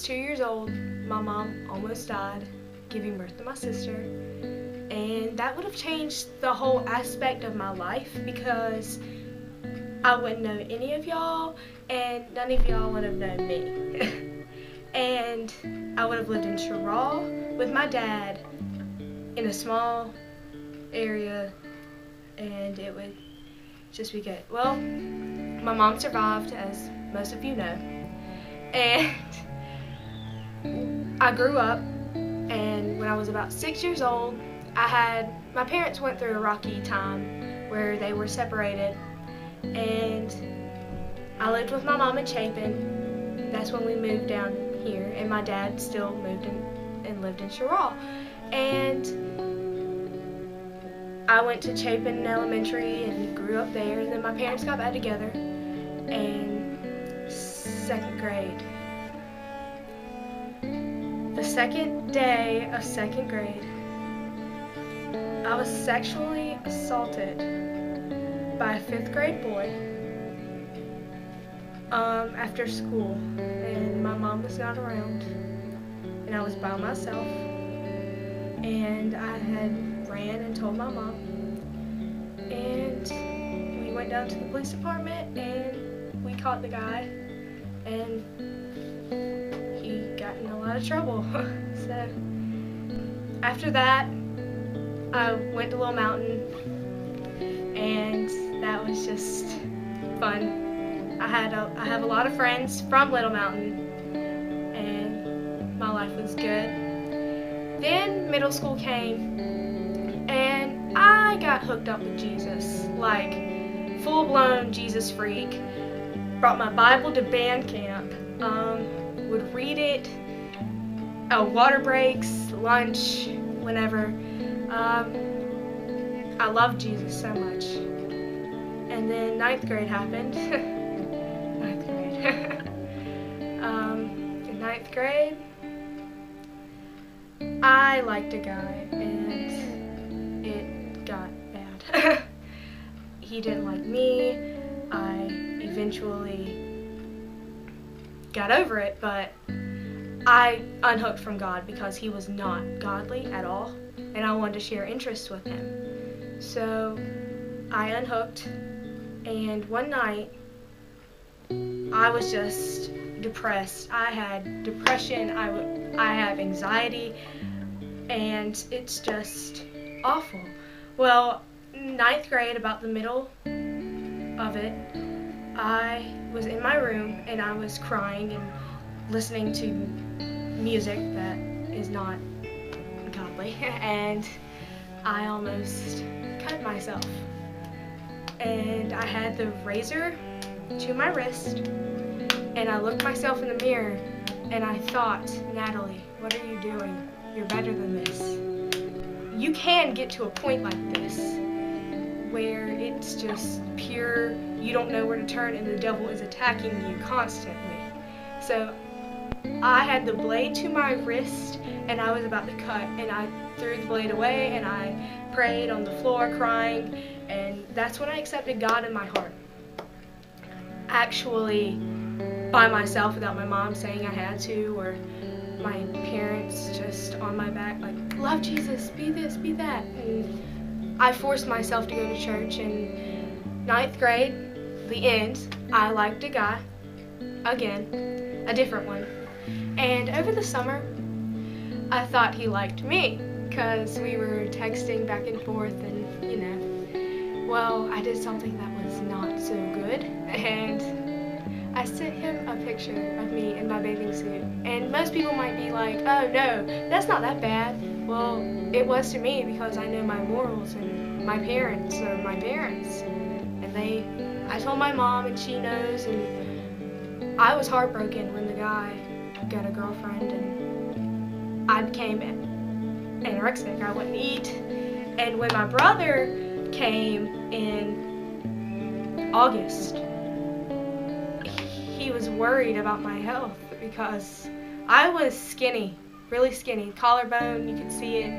2 years old, my mom almost died, giving birth to my sister. And that would have changed the whole aspect of my life because I wouldn't know any of y'all and none of y'all would have known me. And I would have lived in Cheraw with my dad in a small area, and it would just be good. Well, my mom survived, as most of you know, and I grew up, and when I was about 6 years old, my parents went through a rocky time where they were separated, and I lived with my mom in Chapin. That's when we moved down here, and my dad still moved in and lived in Cheraw. And I went to Chapin Elementary and grew up there, and then my parents got back together in 2nd grade. The second day of 2nd grade, I was sexually assaulted by a 5th grade boy after school, and my mom was not around, and I was by myself, and I had ran and told my mom, and we went down to the police department and we caught the guy, and he got in a lot of trouble. So after that, I went to Little Mountain, and that was just fun. I have a lot of friends from Little Mountain, and my life was good. Then middle school came, and I got hooked up with Jesus, like full-blown Jesus freak. Brought my Bible to band camp, would read it, water breaks, lunch, whenever. I loved Jesus so much. And then 9th grade happened. 9th grade. In 9th grade, I liked a guy, and it got bad. He didn't like me. I eventually got over it, but I unhooked from God because he was not godly at all, and I wanted to share interests with him. So I unhooked, and one night I was just depressed. I had depression, I have anxiety, and it's just awful. Well, 9th grade, about the middle of it, I was in my room and I was crying and listening to music that is not godly, and I almost cut myself. And I had the razor to my wrist, and I looked myself in the mirror and I thought, Natalie, what are you doing? You're better than this. You can get to a point like this where it's just pure, you don't know where to turn, and the devil is attacking you constantly. So I had the blade to my wrist, and I was about to cut, and I threw the blade away, and I prayed on the floor crying, and that's when I accepted God in my heart. Actually, by myself, without my mom saying I had to, or my parents just on my back, like, love Jesus, be this, be that. And I forced myself to go to church. In 9th grade, the end, I liked a guy, again, a different one. And over the summer, I thought he liked me, because we were texting back and forth, and, you know, well, I did something that was not so good, and I sent him a picture of me in my bathing suit. And most people might be like, oh no, that's not that bad. Well, it was to me, because I know my morals, and my parents are my parents. And I told my mom, and she knows, and I was heartbroken when the guy got a girlfriend, and I became anorexic. I wouldn't eat. And when my brother came in August, he was worried about my health because I was skinny, really skinny. Collarbone, you could see it,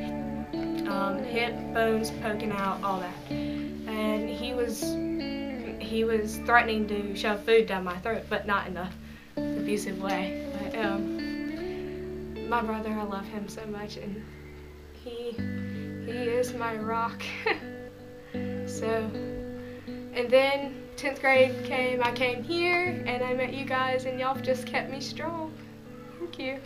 hip bones poking out, all that. And he was threatening to shove food down my throat, but not in an abusive way. But, my brother, I love him so much, and he is my rock. So, and then 10th grade came, I came here, and I met you guys, and y'all have just kept me strong. Thank you.